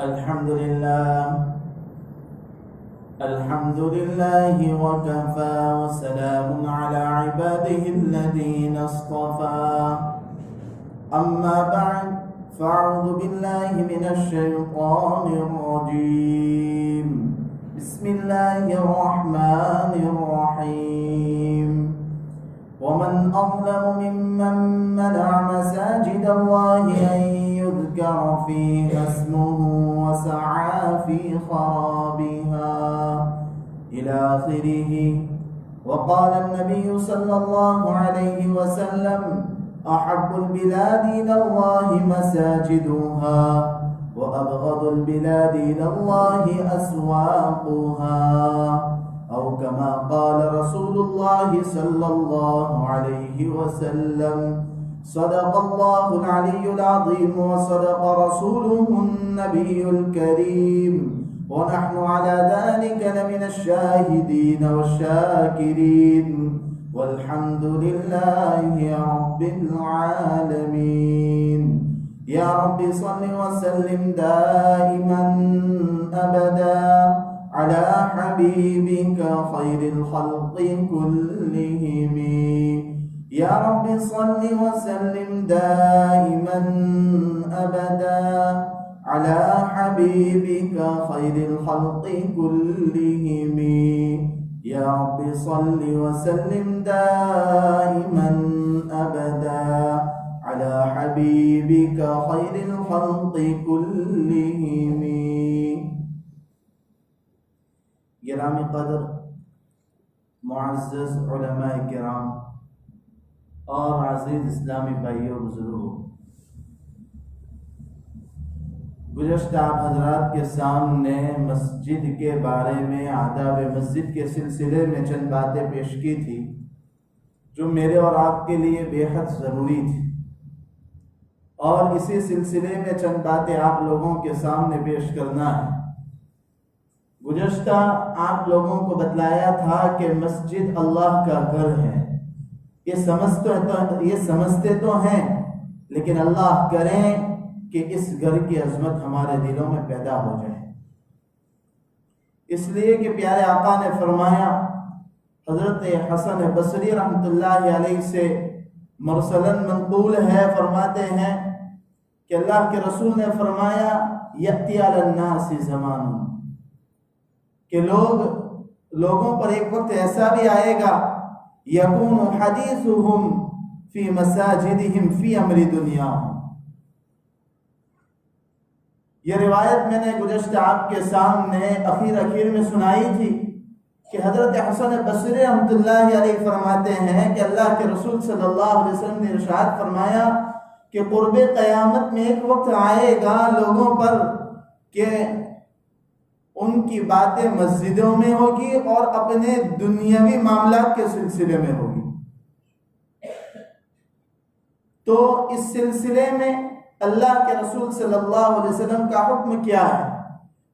الحمد لله وكفى وسلام على عباده الذين اصطفى أما بعد فأعوذ بالله من الشيطان الرجيم بسم الله الرحمن الرحيم ومن أظلم ممن منع مساجد الله أن يذكر فيها اسمه وسعى في خرابها إلى آخره. وقال النبي صلى الله عليه وسلم أحب البلاد إلى الله مساجدها وأبغض البلاد إلى الله أسواقها، أو كما قال رسول الله صلى الله عليه وسلم. صدق الله العلي العظيم وصدق رسوله النبي الكريم، ونحن على ذلك لمن الشاهدين والشاكرين، والحمد لله رب العالمين. يا رب صل وسلم دائما أبدا على حبيبك خير الخلق كلهم. يا رب صل وسلم دائما أبدا على حبيبك خير الخلق كلهم. يا رب صل وسلم دائما أبدا على حبيبك خير الخلق كلهم. گرامی قدر معزز علماء کرام اور عزیز اسلامی بھائیوں بزرگوں، گزشتہ آپ حضرات کے سامنے مسجد کے بارے میں، آداب مسجد کے سلسلے میں چند باتیں پیش کی تھی جو میرے اور آپ کے لیے بے حد ضروری تھی، اور اسی سلسلے میں چند باتیں آپ لوگوں کے سامنے پیش کرنا ہے۔ گزشتہ آپ لوگوں کو بتلایا تھا کہ مسجد اللہ کا گھر ہے، یہ سمجھتے تو ہیں، لیکن اللہ کریں کہ اس گھر کی عظمت ہمارے دلوں میں پیدا ہو جائے۔ اس لیے کہ پیارے آقا نے فرمایا، حضرت حسن بصری رحمۃ اللہ علیہ سے مرسلاً منقول ہے، فرماتے ہیں کہ اللہ کے رسول نے فرمایا یأتی علی الناس زمان، کہ لوگوں پر ایک وقت ایسا بھی آئے گا یکون حدیثہم فی مساجدہم فی امر دنیاہم۔ یہ روایت میں نے گزشتہ آپ کے سامنے اخیر میں سنائی تھی کہ حضرت حسن بصری رحمۃ اللہ علیہ فرماتے ہیں کہ اللہ کے رسول صلی اللہ علیہ وسلم نے ارشاد فرمایا کہ قرب قیامت میں ایک وقت آئے گا لوگوں پر کہ ان کی باتیں مسجدوں میں ہوگی اور اپنے دنیاوی معاملات کے سلسلے میں ہوگی۔ تو اس سلسلے میں اللہ کے رسول صلی اللہ علیہ وسلم کا حکم کیا ہے؟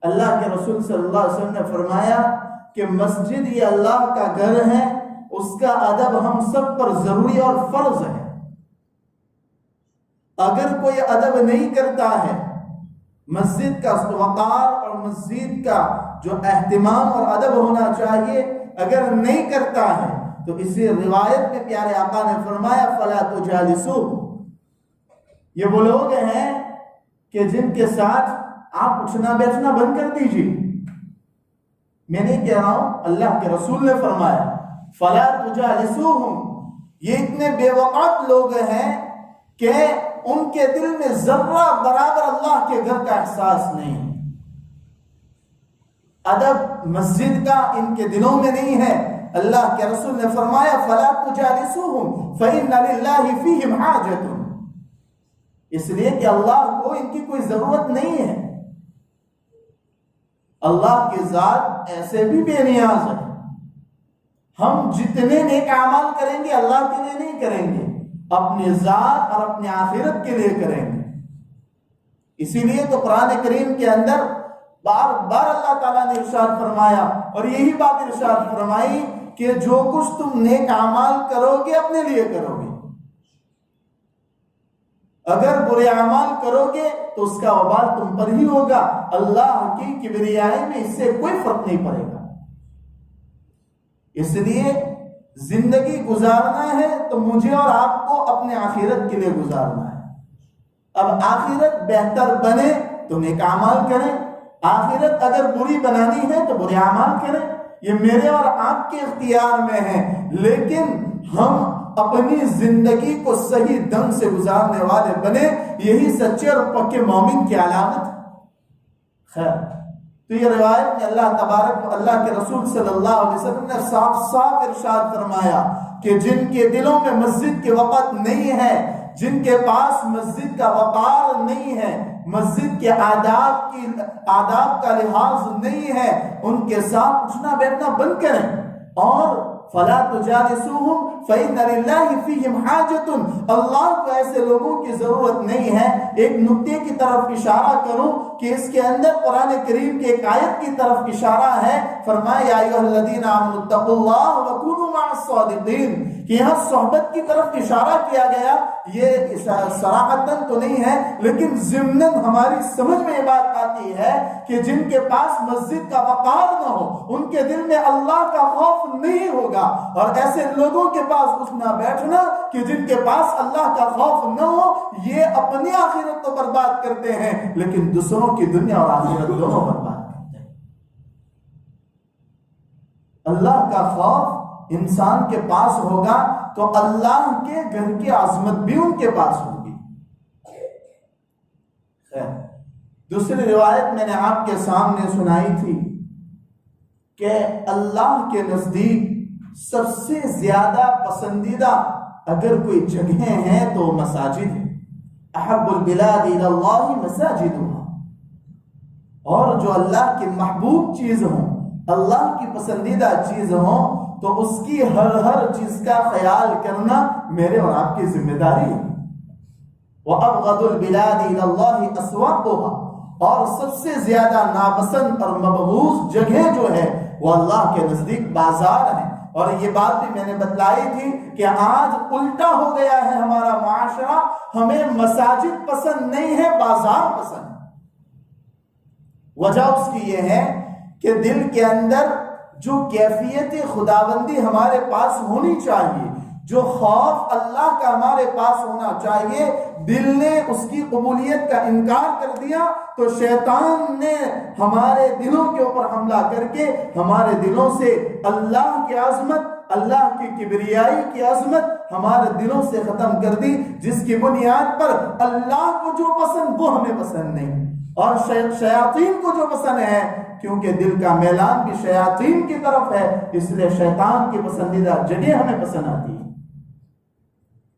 اللہ کے رسول صلی اللہ علیہ وسلم نے فرمایا کہ مسجد یہ اللہ کا گھر ہے، اس کا ادب ہم سب پر ضروری اور فرض ہے۔ اگر کوئی ادب نہیں کرتا ہے، مسجد کا وقار اور مسجد کا جو اہتمام اور ادب ہونا چاہیے اگر نہیں کرتا ہے، تو اسی روایت میں پیارے آقا نے فرمایا فلا تجالسوا، یہ وہ لوگ ہیں کہ جن کے ساتھ آپ اٹھنا بیٹھنا بند کر دیجیے۔ میں نہیں کہہ رہا ہوں، اللہ کے رسول نے فرمایا فلا تجالسوہم، یہ اتنے بے وقت لوگ ہیں کہ ان کے دل میں ذرہ برابر اللہ کے گھر کا احساس نہیں، ادب مسجد کا ان کے دلوں میں نہیں ہے۔ اللہ کے رسول نے فرمایا فلا تجالسوہم فإن للہ فیہم حاجۃ، اس لیے کہ اللہ کو ان کی کوئی ضرورت نہیں ہے۔ اللہ کی ذات ایسے بھی بے نیاز ہے، ہم جتنے نیک اعمال کریں گے اللہ کے لیے نہیں کریں گے، اپنی ذات اور اپنی آخرت کے لیے کریں گے۔ اسی لیے تو قرآن کریم کے اندر بار بار اللہ تعالیٰ نے ارشاد فرمایا، اور یہی بات ارشاد فرمائی کہ جو کچھ تم نیک اعمال کرو گے اپنے لیے کرو گے، اگر برے اعمال کرو گے تو اس کا وبال تم پر ہی ہوگا، اللہ کی کبریائی میں اس سے کوئی فرق نہیں پڑے گا۔ اس لیے زندگی گزارنا ہے تو مجھے اور آپ کو اپنے آخرت کے لیے گزارنا ہے۔ اب آخرت بہتر بنے تو نیک اعمال کریں، آخرت اگر بری بنانی ہے تو برے اعمال کریں، یہ میرے اور آپ کے اختیار میں ہے، لیکن ہم اپنی زندگی کو صحیح ڈھنگ سے گزارنے والے بنے، یہی سچے اور پکے مومن کی علامت ہے۔ خیر، تو یہ روایت میں اللہ تبارک و اللہ کے رسول صلی اللہ علیہ وسلم نے صاف صاف ارشاد فرمایا کہ جن کے دلوں میں مسجد کے وقت نہیں ہے، جن کے پاس مسجد کا وقار نہیں ہے، مسجد کے آداب کا لحاظ نہیں ہے، ان کے ساتھ اٹھنا بیٹھنا بند کریں، اور فَلَا تُجَالِسُوهُمْ فَإِنَّ لِلَّهِ فِيهِمْ حَاجَةٌ، اللہ کو ایسے لوگوں کی ضرورت نہیں ہے۔ ایک نکتے کی طرف اشارہ کروں کہ اس کے اندر قرآن کریم کی ایک آیت کی طرف اشارہ ہے، فرمایا یا ایھا الذین آمنوا اتقوا اللہ وکونوا مع الصادقین، کہ یہاں صحبت کی طرف اشارہ کیا گیا، یہ صراحتاً تو نہیں ہے لیکن ضمناً ہماری سمجھ میں یہ بات آتی ہے کہ جن کے پاس مسجد کا وقار نہ ہو، ان کے دل میں اللہ کا خوف نہیں ہوگا، اور ایسے لوگوں کے پاس اٹھنا بیٹھنا کہ جن کے پاس اللہ کا خوف نہ ہو، یہ اپنی آخرت تو برباد کرتے ہیں لیکن دوسروں کی دنیا اور آخرت دونوں برباد کرتے ہیں۔ اللہ کا خوف انسان کے پاس ہوگا تو اللہ کے گھر کی عظمت بھی ان کے پاس ہوگی۔ دوسری روایت میں نے آپ کے سامنے سنائی تھی کہ اللہ کے نزدیک سب سے زیادہ پسندیدہ اگر کوئی جگہیں ہیں تو مساجد ہیں، احب البلاد الی اللہ مساجدها، اور جو اللہ کی محبوب چیز ہوں، اللہ کی پسندیدہ چیز ہوں، تو اس کی ہر چیز کا خیال کرنا میرے اور آپ کی ذمہ داری ہے۔ وَأَبْغَضُ الْبِلَادِ إِلَى اللَّهِ أَسْوَاقُهَا، اور سب سے زیادہ ناپسند اور مبغوض جگہ جو ہے وہ اللہ کے نزدیک بازار ہیں۔ اور یہ بات بھی میں نے بتلائی تھی کہ آج الٹا ہو گیا ہے ہمارا معاشرہ، ہمیں مساجد پسند نہیں ہے، بازار پسند ہے۔ وجہ اس کی یہ ہے کہ دل کے اندر جو کیفیت خداوندی ہمارے پاس ہونی چاہیے، جو خوف اللہ کا ہمارے پاس ہونا چاہیے، دل نے اس کی قبولیت کا انکار کر دیا تو شیطان نے ہمارے دلوں کے اوپر حملہ کر کے ہمارے دلوں سے اللہ کی عظمت، اللہ کی کبریائی کی عظمت ہمارے دلوں سے ختم کر دی، جس کی بنیاد پر اللہ کو جو پسند وہ ہمیں پسند نہیں، اور شیاطین کو جو پسند ہے، کیونکہ دل کا میلان بھی شیاطین کی طرف ہے، اس لیے شیطان کی پسندیدہ جگہ ہمیں پسند آتی ہے۔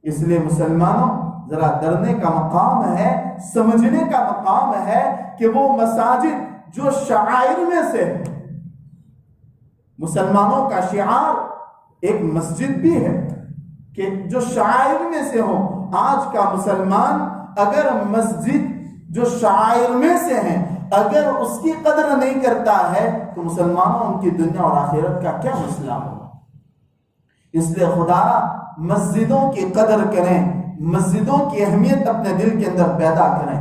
اس لیے مسلمانوں، ذرا ڈرنے کا مقام ہے، سمجھنے کا مقام ہے کہ وہ مساجد جو شعائر میں سے، مسلمانوں کا شعار ایک مسجد بھی ہے کہ جو شعائر میں سے ہوں، آج کا مسلمان اگر مسجد جو شعائر میں سے ہیں اگر اس کی قدر نہیں کرتا ہے تو مسلمانوں ان کی دنیا اور آخرت کا کیا مسئلہ ہوگا؟ اس لیے خدا مسجدوں کی قدر کریں، مسجدوں کی اہمیت اپنے دل کے اندر پیدا کریں،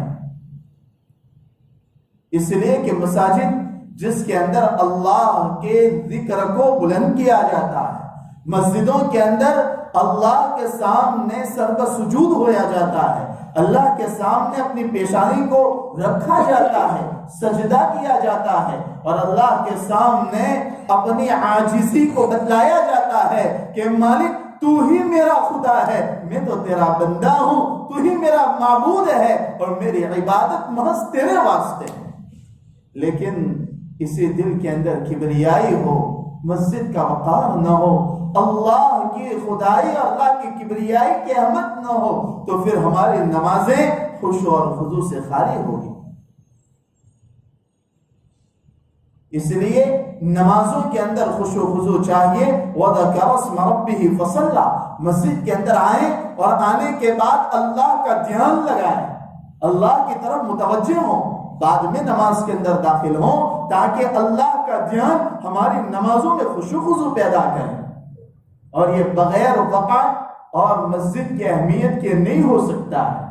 اس لیے کہ مساجد جس کے اندر اللہ کے ذکر کو بلند کیا جاتا ہے، مسجدوں کے اندر اللہ کے سامنے سر پر سجود ہویا جاتا ہے، اللہ کے سامنے اپنی پیشانی کو رکھا جاتا ہے، سجدہ کیا جاتا ہے، اور اللہ کے سامنے اپنی عاجزی کو بتلایا جاتا ہے کہ مالک تو ہی میرا خدا ہے، میں تو تیرا بندہ ہوں، تو ہی میرا معبود ہے اور میری عبادت محض تیرے واسطے ہے۔ لیکن اسی دل کے اندر کبریائی ہو، مسجد کا وقار نہ ہو، اللہ کی خدائی اور اللہ کی کبریائی کی اہمیت نہ ہو، تو پھر ہماری نمازیں خشوع اور خضوع سے خالی ہوگی۔ اس لیے نمازوں کے اندر خشوع و خضوع چاہیے۔ وَذَكَرَ اسْمَ رَبِّهِ فَصَلَّى، مسجد کے اندر آئیں اور آنے کے بعد اللہ کا دھیان لگائیں، اللہ کی طرف متوجہ ہوں، بعد میں نماز کے اندر داخل ہوں، تاکہ اللہ کا دھیان ہماری نمازوں میں خشوع و خضوع پیدا کریں. اور یہ بغیر وقت اور مسجد کی اہمیت کے نہیں ہو سکتا ہے.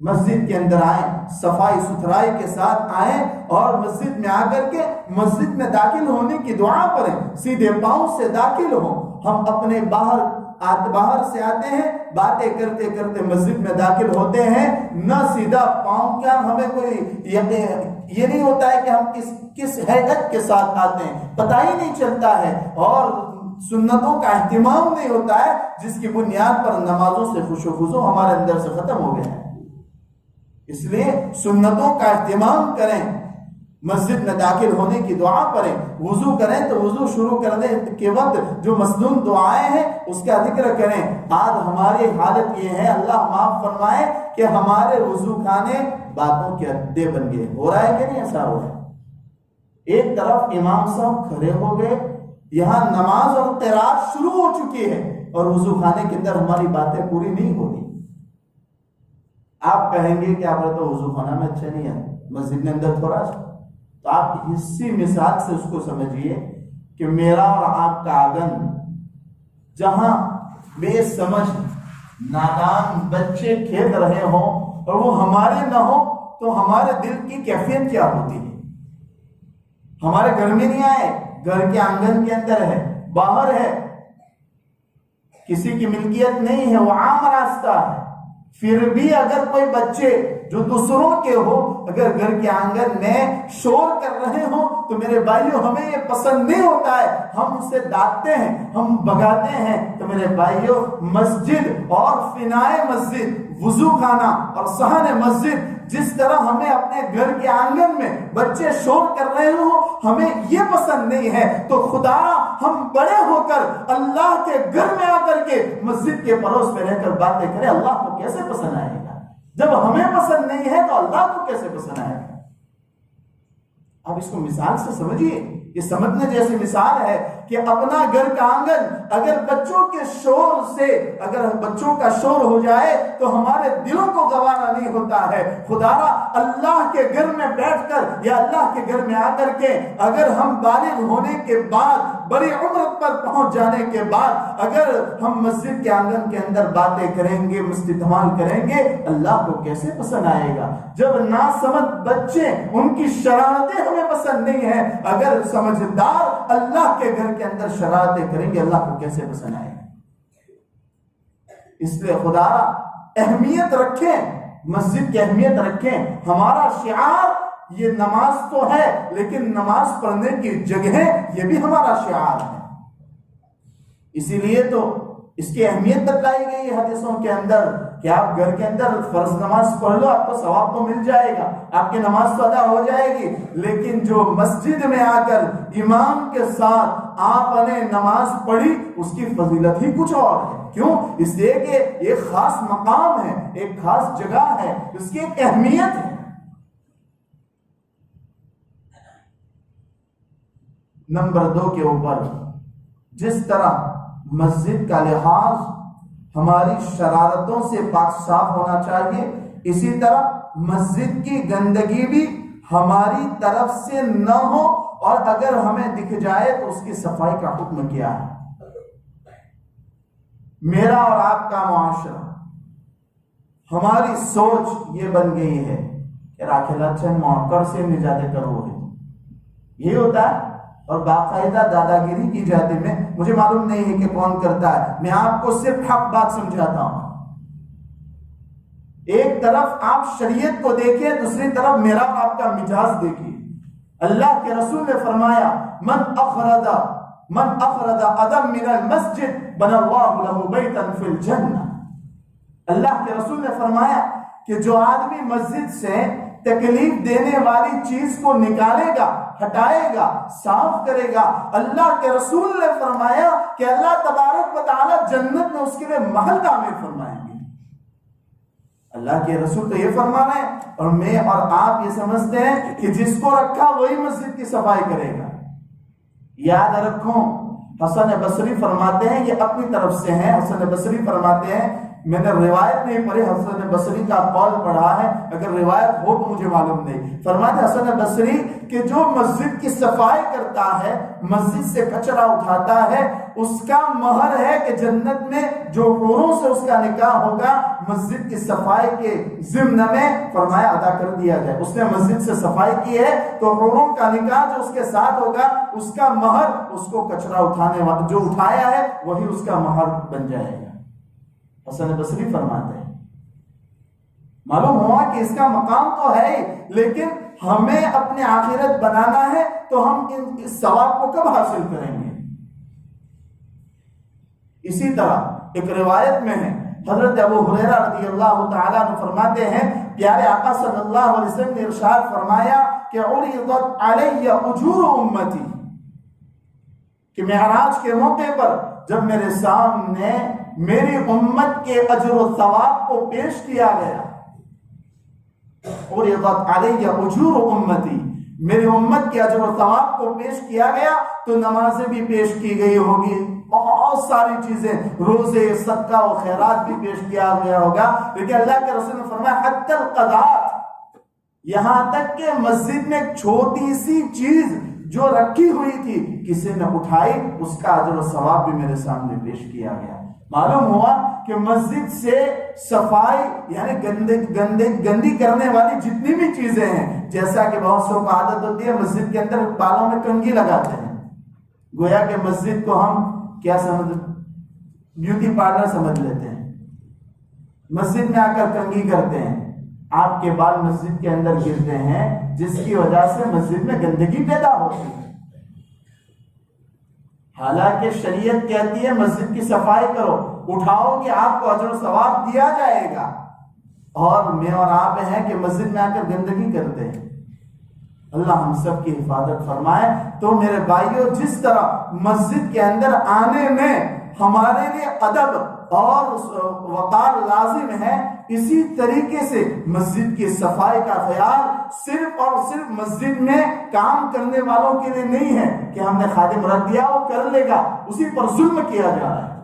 مسجد کے اندر آئیں، صفائی ستھرائی کے ساتھ آئیں، اور مسجد میں آ کر کے مسجد میں داخل ہونے کی دعا پڑھیں. سیدھے پاؤں سے داخل ہوں. ہم اپنے باہر سے آتے ہیں، باتیں کرتے کرتے مسجد میں داخل ہوتے ہیں، نہ سیدھا پاؤں. کیا ہمیں کوئی یہ نہیں ہوتا ہے کہ ہم کس حیثیت کے ساتھ آتے ہیں، پتہ ہی نہیں چلتا ہے. اور سنتوں کا اہتمام نہیں ہوتا ہے، جس کی بنیاد پر نمازوں سے خشوع و خضوع ہمارے اندر سے ختم ہو گیا ہے. اس لیے سنتوں کا اہتمام کریں. مسجد میں داخل ہونے کی دعا پڑھیں. وضو کریں تو وضو شروع کرنے کے وقت جو مسنون دعائیں ہیں اس کا ذکر کریں. آج ہماری حالت یہ ہے، اللہ معاف فرمائے، کہ ہمارے وضو خانے باتوں کے اڈے بن گئے. ہو رہا ہے کہ نہیں ایسا ہو رہا ہے؟ ایک طرف امام صاحب کھڑے ہو گئے، یہاں نماز اور قرات شروع ہو چکی ہے، اور وضو خانے کے اندر ہماری باتیں پوری نہیں ہو رہی. آپ کہیں گے کہ آپ تو وضو خانہ میں اچھا نہیں ہے، مسجد میں اندر تھوڑا سا. تو آپ اسی مثال سے اس کو سمجھیے کہ میرا اور آپ کا آنگن جہاں بے سمجھ نادان بچے کھیل رہے ہوں اور وہ ہمارے نہ ہو، تو ہمارے دل کی کیفیت کیا ہوتی ہے؟ ہمارے گھر میں نہیں آئے، گھر کے آنگن کے اندر ہے، باہر ہے، کسی کی ملکیت نہیں ہے، وہ عام راستہ ہے. پھر بھی اگر کوئی بچے جو دوسروں کے ہو اگر گھر کے آنگن میں شور کر رہے ہوں تو میرے بھائیوں ہمیں یہ پسند نہیں ہوتا ہے. ہم اسے ڈانٹتے ہیں، ہم بگاتے ہیں. تو میرے بھائیوں، مسجد اور فنائے مسجد، وضو خانہ اور صحن مسجد، جس طرح ہمیں اپنے گھر کے آنگن میں بچے شور کر رہے ہوں ہمیں یہ پسند نہیں ہے، تو خدا ہم بڑے ہو کر اللہ کے گھر میں آ کر کے مسجد کے پڑوس میں رہ کر باتیں کریں. اللہ کو کیسے پسند آئے گا؟ جب ہمیں پسند نہیں ہے تو اللہ کو کیسے پسند آئے گا؟ آپ اس کو مثال سے سمجھیے. یہ سمجھنے جیسی مثال ہے کہ اپنا گھر کا آنگن اگر بچوں کے شور سے، اگر بچوں کا شور ہو جائے تو ہمارے دلوں کو گوارا نہیں ہوتا ہے. خدا اللہ کے گھر میں بیٹھ کر یا اللہ کے گھر میں آ کر کے اگر ہم بالغ ہونے کے بعد، بڑی عمر پر پہنچ جانے کے بعد اگر ہم مسجد کے آنگن کے اندر باتیں کریں گے، استعمال کریں گے، اللہ کو کیسے پسند آئے گا؟ جب ناسمجھ بچے، ان کی شرارتیں ہمیں پسند نہیں ہیں، اگر سمجھدار اللہ کے گھر کے اندر شرارتیں کریں گے، اللہ کو کیسے پسند آئے گا؟ اس لیے خدا اہمیت رکھیں، مسجد کی اہمیت رکھیں. ہمارا شعار یہ نماز تو ہے، لیکن نماز پڑھنے کی جگہ یہ بھی ہمارا شعار ہے. اسی لیے تو اس کی اہمیت بتلائی گئی ہے حدیثوں کے اندر کہ آپ گھر کے اندر فرض نماز پڑھ لو، آپ کو ثواب تو مل جائے گا، آپ کی نماز تو ادا ہو جائے گی. لیکن جو مسجد میں آ کر امام کے ساتھ آپ نے نماز پڑھی، اس کی فضیلت ہی کچھ اور ہے. کیوں؟ اس لیے کہ ایک خاص مقام ہے، ایک خاص جگہ ہے، اس کی ایک اہمیت ہے. نمبر 2 کے اوپر، جس طرح مسجد کا لحاظ ہماری شرارتوں سے پاک صاف ہونا چاہیے، اسی طرح مسجد کی گندگی بھی ہماری طرف سے نہ ہو، اور اگر ہمیں دکھ جائے تو اس کی صفائی کا حکم کیا ہے. میرا اور آپ کا معاشرہ، ہماری سوچ یہ بن گئی ہے کہ راکھلا چند موقر سے نجات کرو ہے، یہ ہوتا ہے. اور باقاعدہ دادا گیری کی جاتی میں مجھے معلوم نہیں ہے کہ کون کرتا ہے، میں آپ کو صرف حق بات سمجھاتا ہوں. ایک طرف آپ شریعت کو دیکھیں، دوسری طرف میرا اور آپ کا مزاج دیکھیے. اللہ کے رسول نے فرمایا من اخرج ادم من المسجد بنى الله له بیتا فی الجنہ. اللہ کے رسول نے فرمایا کہ جو آدمی مسجد سے تکلیف دینے والی چیز کو نکالے گا، ہٹائے گا، صاف کرے گا، اللہ کے رسول نے فرمایا کہ اللہ تبارک و تعالی جنت میں اس کے لیے محل تعمیر فرمائیں گے. اللہ کے رسول تو یہ فرمانا ہے، اور میں اور آپ یہ سمجھتے ہیں کہ جس کو رکھا وہی مسجد کی صفائی کرے گا. یاد رکھو، حسن بصری فرماتے ہیں، یہ اپنی طرف سے ہیں، حسن بصری فرماتے ہیں میں نے روایت نہیں پڑھی، حسن بصری کا قول پڑھا ہے، اگر روایت ہو تو مجھے معلوم نہیں، فرماتے حسن بصری کہ جو مسجد کی صفائی کرتا ہے، مسجد سے کچرا اٹھاتا ہے، اس کا مہر ہے کہ جنت میں جو حوروں سے اس کا نکاح ہوگا مسجد کی صفائی کے ضمن میں فرمایا ادا کر دیا جائے۔ اس نے مسجد سے صفائی کی ہے تو حوروں کا نکاح جو اس کے ساتھ ہوگا اس کا مہر اس کو کچرا اٹھانے والا جو اٹھایا ہے وہی اس کا مہر بن جائے گا۔ حسن بصری فرماتے ہیں معلوم ہوا کہ اس کا مقام تو ہے لیکن ہمیں اپنے آخرت بنانا ہے تو ہم اس ثواب کو کب حاصل کریں گے؟ اسی طرح ایک روایت میں ہے حضرت ابو ہریرہ رضی اللہ تعالیٰ عنہ فرماتے ہیں پیارے آقا صلی اللہ علیہ وسلم نے ارشاد فرمایا کہ عرضت علی اجور امتی، کہ معراج کے موقع پر جب میرے سامنے میری امت کے اجر و ثواب کو پیش کیا گیا، عرضت علی اجور امتی، میری امت کے اجر و ثواب کو پیش کیا گیا تو نمازیں بھی پیش کی گئی ہوگی، بہت ساری چیزیں، روزے، صدقہ و خیرات بھی پیش کیا گیا ہوگا، لیکن اللہ کے رسول نے فرمایا حتی القضاء، یہاں تک کہ مسجد میں چھوٹی سی چیز جو رکھی ہوئی تھی کسی نے اٹھائی، اس کا اجر و ثواب بھی میرے سامنے پیش کیا گیا۔ معلوم ہوا کہ مسجد سے صفائی یعنی گندی کرنے والی جتنی بھی چیزیں ہیں، جیسا کہ بہت سو کو عادت ہوتی ہے مسجد کے اندر بالوں میں کنگھی لگاتے ہیں، گویا کہ مسجد کو ہم کیا بیوٹی پارلر سمجھ لیتے ہیں، مسجد میں آ کر کنگھی کرتے ہیں، آپ کے بال مسجد کے اندر گرتے ہیں جس کی وجہ سے مسجد میں گندگی پیدا ہوتی ہے۔ حالانکہ شریعت کہتی ہے مسجد کی صفائی کرو، اٹھاؤ کہ آپ کو اجر و ثواب دیا جائے گا، اور میں اور آپ ہیں کہ مسجد میں آ کر گندگی کرتے ہیں۔ اللہ ہم سب کی حفاظت فرمائے۔ تو میرے بھائیوں، جس طرح مسجد کے اندر آنے میں ہمارے لیے ادب اور وقار لازم ہے، اسی طریقے سے مسجد کی صفائی کا خیال صرف اور صرف مسجد میں کام کرنے والوں کے لیے نہیں ہے کہ ہم نے خادم رکھ دیا وہ کر لے گا، اسی پر ظلم کیا جا رہا ہے۔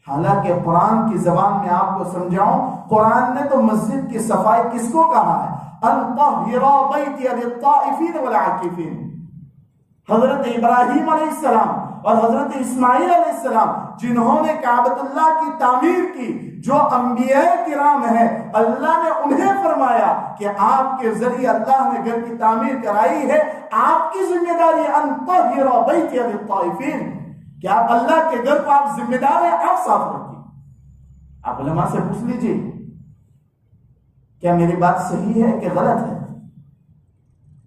حالانکہ قرآن کی زبان میں آپ کو سمجھاؤں، قرآن نے تو مسجد کی صفائی کس کو کہا ہے؟ ان طہر بیتی للطائفین والعاکفین۔ حضرت ابراہیم علیہ السلام اور حضرت اسماعیل علیہ السلام جنہوں نے کعبۃ اللہ کی تعمیر کی، جو انبیاء کرام ہیں، اللہ نے انہیں فرمایا کہ آپ کے ذریعے اللہ نے گھر کی تعمیر کرائی ہے، آپ کی ذمہ داری ان طہر بیتی للطائفین، کہ آپ اللہ کے گھر کو آپ ذمہ دار ہیں، آپ صاف رکھیے۔ آپ علماء سے پوچھ لیجئے کیا میری بات صحیح ہے کہ غلط ہے؟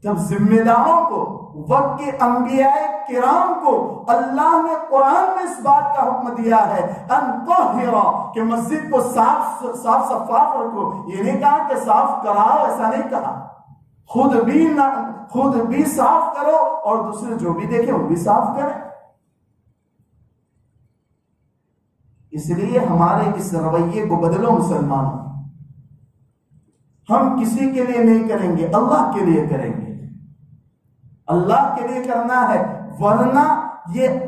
جب ذمہ داروں کو، وقت کے انبیاء کرام کو اللہ نے قرآن میں اس بات کا حکم دیا ہے ان طہرا، کہ مسجد کو صاف شفاف رکھو، یہ نہیں کہا کہ صاف کراؤ، ایسا نہیں کہا، خود بھی صاف کرو اور دوسرے جو بھی دیکھیں وہ بھی صاف کریں۔ اس لیے ہمارے اس رویے کو بدلو مسلمانوں، ہم کسی کے لیے نہیں کریں گے، اللہ کے لیے کریں گے، اللہ کے لیے کرنا ہے، ورنہ یہ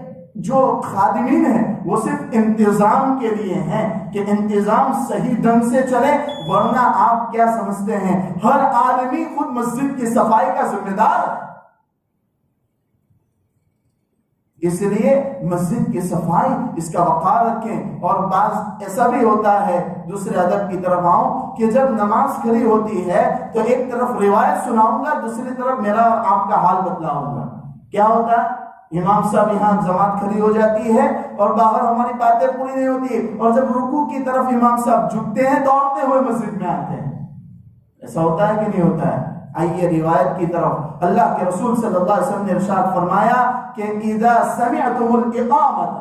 جو خادمین ہیں وہ صرف انتظام کے لیے ہیں کہ انتظام صحیح ڈھنگ سے چلے، ورنہ آپ کیا سمجھتے ہیں ہر آدمی خود مسجد کی صفائی کا ذمہ دار ہے۔ اس لیے مسجد کی صفائی، اس کا وقار رکھیں۔ اور بعض ایسا بھی ہوتا ہے، دوسرے ادب کی طرف آؤں، کہ جب نماز کھڑی ہوتی ہے تو ایک طرف روایت سناؤں گا، دوسری طرف میرا اور آپ کا حال بتلاؤں گا۔ کیا ہوتا ہے؟ امام صاحب یہاں جماعت کھڑی ہو جاتی ہے اور باہر ہماری باتیں پوری نہیں ہوتی، اور جب رکوع کی طرف امام صاحب جھکتے ہیں دوڑتے ہوئے مسجد میں آتے ہیں۔ ایسا ہوتا ہے کہ نہیں ہوتا ہے؟ آئیے روایت کی طرف۔ اللہ کے رسول صلی اللہ علیہ وسلم نے ارشاد فرمایا کہ اذا سمعتم الاقامۃ،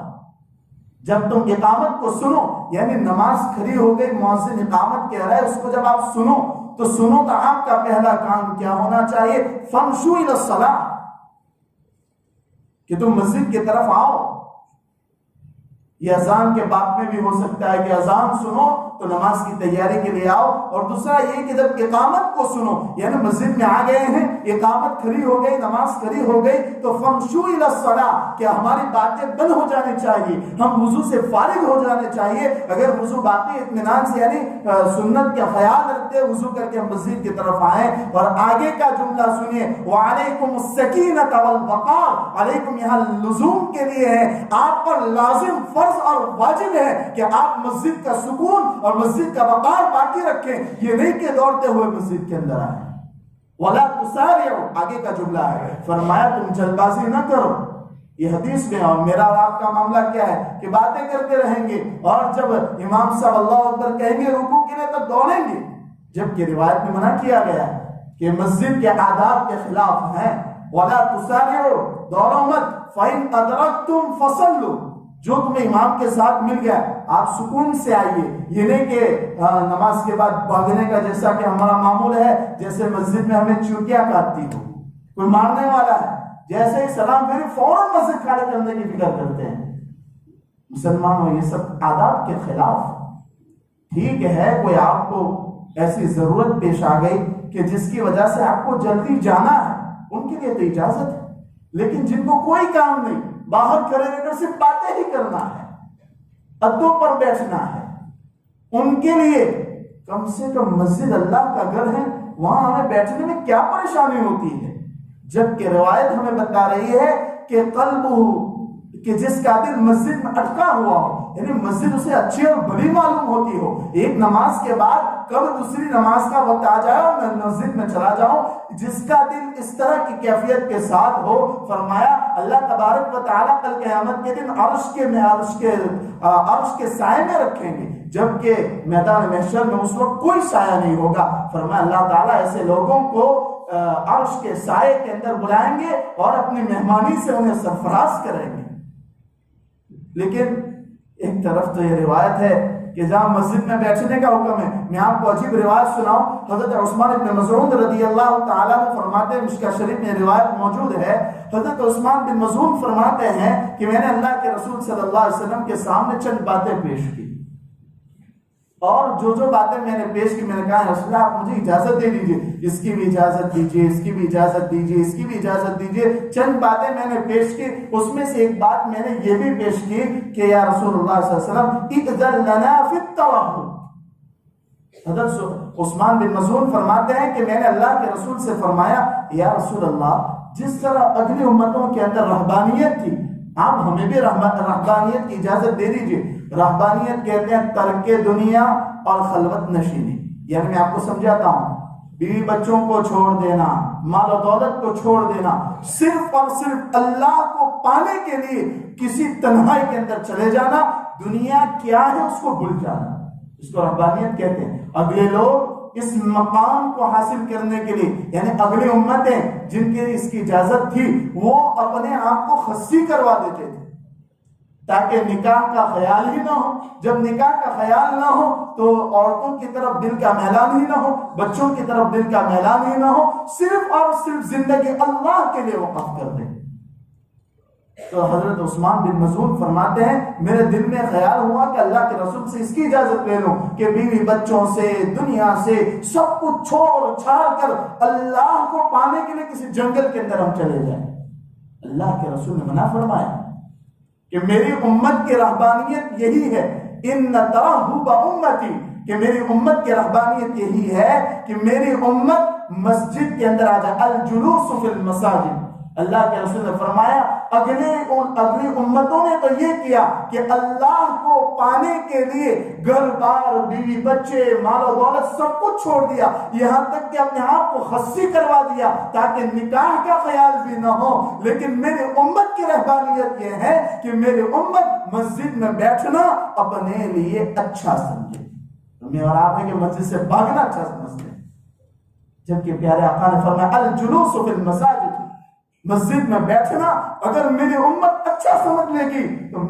جب تم اقامت کو سنو، یعنی نماز کھڑی ہو گئی، مؤذن اقامت کہہ رہا ہے، اس کو جب آپ سنو تو آپ کا پہلا کام کیا ہونا چاہیے؟ فمشوا الی الصلاۃ، کہ تم مسجد کی طرف آؤ۔ یہ اذان کے باب میں بھی ہو سکتا ہے کہ اذان سنو تو نماز کی تیاری کے لیے آؤ، اور دوسرا یہ کہ جب اقامت کو سنو، یعنی مسجد میں آ گئے ہیں، اقامت کھڑی ہو گئی، نماز کھڑی ہو گئی، تو فمشوا الی الصلاۃ، کہ ہماری باتیں بند ہو جانی چاہیے، ہم وضو سے فارغ ہو جانے چاہیے، اگر وضو باقی اطمینان سے یعنی سنت کا خیال رکھتے وضو کر کے ہم مسجد کی طرف آئیں۔ اور آگے کا جملہ سنیے، وعلیکم السکینۃ والوقار، علیکم یہاں لزوم کے لیے ہے، آپ پر لازم فرض اور واجب ہے کہ آپ مسجد کا سکون اور مسجد کا وقار باقی رکھیں، یہ نہیں کہ دوڑتے ہوئے مسجد کے اندر آئیں۔ وَلَا تُسَارِعُوا، آگے کا جملہ ہے، فرمایا تم جلد بازی نہ کرو۔ یہ حدیث میں، اور میرا اور آپ کا معاملہ کیا ہے کہ باتیں کرتے رہیں گے، اور جب امام صاحب اللہ اکبر کہیں گے رکوع کے لیے تب دوڑیں گے، جبکہ روایت میں منع کیا گیا ہے کہ مسجد کے آداب کے خلاف ہیں۔ وَلَا تُسَارِعُوا، دوڑو مت، فَإِنْ أَدْرَكْتُمْ فَصَلُّوا، جو تمہیں امام کے ساتھ مل گیا آپ سکون سے آئیے، یہ نہیں کہ نماز کے بعد بھاگنے کا، جیسا کہ ہمارا معمول ہے، جیسے مسجد میں ہمیں چوٹیاں کاٹتی ہو، کوئی مارنے والا ہے، جیسے ہی سلام پھر فوراً مسجد خالی کرنے کی فکر کرتے ہیں۔ مسلمانوں، یہ سب آداب کے خلاف۔ ٹھیک ہے کوئی آپ کو ایسی ضرورت پیش آ گئی کہ جس کی وجہ سے آپ کو جلدی جانا ہے، ان کے لیے تو اجازت ہے، لیکن جن کو کوئی کام نہیں، باہر کھڑے رہ کر صرف باتیں ہی کرنا ہے، ادوں پر بیٹھنا ہے، ان کے لیے کم سے کم مسجد اللہ کا گھر ہے، وہاں ہمیں بیٹھنے میں کیا پریشانی ہوتی ہے؟ جبکہ روایت ہمیں بتا رہی ہے کہ کہ جس کا دل مسجد میں اٹکا ہوا ہو، یعنی مسجد اسے اچھی اور بڑی معلوم ہوتی ہو، ایک نماز کے بعد کب دوسری نماز کا وقت آ جائے اور میں مسجد میں چلا جاؤں، جس کا دل اس طرح کی کیفیت کے ساتھ ہو، فرمایا اللہ تبارک و تعالیٰ کل قیامت کے دن عرش کے سائے میں رکھیں گے، جبکہ میدان محشر میں اس وقت کوئی سایہ نہیں ہوگا۔ فرمایا اللہ تعالیٰ ایسے لوگوں کو عرش کے سائے کے اندر بلائیں گے اور اپنی مہمانی سے انہیں سرفراز کریں گے۔ لیکن ایک طرف تو یہ روایت ہے کہ جہاں مسجد میں بیٹھنے کا حکم ہے، میں آپ کو عجیب روایت سناؤں، حضرت عثمان بن مظعون رضی اللہ تعالیٰ عنہ فرماتے ہیں، مشکاہ شریف میں روایت موجود ہے، حضرت عثمان بن مظعون فرماتے ہیں کہ میں نے اللہ کے رسول صلی اللہ علیہ وسلم کے سامنے چند باتیں پیش کی، اور جو باتیں میں نے پیش کی، میں نے کہا رسول اللہ آپ مجھے اجازت دے دیجئے، اس کی بھی اجازت دیجئے، اس کی بھی اجازت دیجئے، اس کی بھی اجازت دیجئے۔ چند باتیں میں نے پیش کی، اس میں سے ایک بات میں نے یہ بھی پیش کی کہ یا رسول اللہ صلی اللہ علیہ وسلم اذن لنا فی التوہم۔ حضرت عثمان بن مظعون فرماتے ہیں کہ میں نے اللہ کے رسول سے فرمایا یا رسول اللہ جس طرح اگلی امتوں کے اندر رہبانیت تھی، آپ ہمیں بھی رہبانیت کی اجازت دے دیجئے۔ رہبانیت کہتے ہیں ترک دنیا اور خلوت نشینی، یعنی میں آپ کو سمجھاتا ہوں، بیوی بچوں کو چھوڑ دینا، مال و دولت کو چھوڑ دینا، صرف اور صرف اللہ کو پانے کے لیے کسی تنہائی کے اندر چلے جانا، دنیا کیا ہے اس کو بھول جانا، اس کو رہبانیت کہتے ہیں۔ اگلے لوگ اس مقام کو حاصل کرنے کے لیے، یعنی اگلی امتیں جن کے اس کی اجازت تھی، وہ اپنے آپ کو خصی کروا دیتے تھے تاکہ نکاح کا خیال ہی نہ ہو۔ جب نکاح کا خیال نہ ہو تو عورتوں کی طرف دل کا میلان ہی نہ ہو، بچوں کی طرف دل کا میلان ہی نہ ہو، صرف اور صرف زندگی اللہ کے لیے وقف کر دیں۔ تو حضرت عثمان بن مظعون فرماتے ہیں میرے دل میں خیال ہوا کہ اللہ کے رسول سے اس کی اجازت لے لوں کہ بیوی بچوں سے، دنیا سے سب کچھ چھوڑ چھاڑ کر اللہ کو پانے کے لیے کسی جنگل کے اندر ہم چلے جائیں۔ اللہ کے رسول نے منع فرمایا کہ میری امت کی رہبانیت یہی ہے، ان ترحب امتی، کہ میری امت کی رہبانیت یہی ہے کہ میری امت مسجد کے اندر آ جائے، الجلوس فی المساجد۔ اللہ کے رسول نے فرمایا اگلی امتوں نے تو یہ کیا کہ اللہ کو پانے کے لیے گھر بار، بیوی بچے، مال و دولت سب کچھ چھوڑ دیا، یہاں تک کہ اپنے آپ کو خصی کروا دیا تاکہ نکاح کا خیال بھی نہ ہو۔ لیکن میری امت کی رہبانیت یہ ہے کہ میری امت مسجد میں بیٹھنا اپنے لیے اچھا سمجھے، میں اور آپ ہیں کہ مسجد سے بھاگنا اچھا سمجھتے ہیں، جبکہ پیارے آقا نے فرمایا الجلوس فی المساجد، مسجد میں بیٹھنا اگر میری امت اچھا سمجھ لے گی تو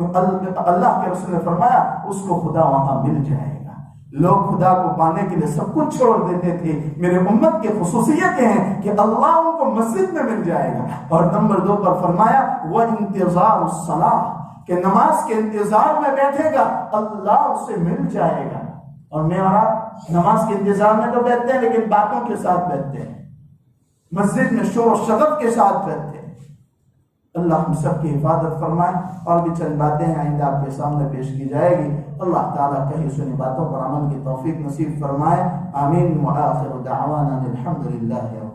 اللہ کے رسول نے فرمایا اس کو خدا وہاں مل جائے گا۔ لوگ خدا کو پانے کے لیے سب کچھ چھوڑ دیتے تھے، میرے امت کی خصوصیت ہیں کہ اللہ ان کو مسجد میں مل جائے گا۔ اور نمبر 2 پر فرمایا وہ انتظار الصلاۃ، کہ نماز کے انتظار میں بیٹھے گا اللہ اسے مل جائے گا۔ اور میں اور آپ نماز کے انتظام میں تو بیٹھتے ہیں لیکن باتوں کے ساتھ بیٹھتے ہیں، مسجد میں شور و شغب کے ساتھ بیٹھتے ہیں۔ اللہ ہم سب کی حفاظت فرمائے۔ اور بھی چند باتیں ہیں آئندہ آپ کے سامنے پیش کی جائے گی۔ اللہ تعالیٰ کہی سنی باتوں پر عمل کی توفیق نصیب فرمائے۔ آمین۔ وآخر دعوانا الحمد للہ۔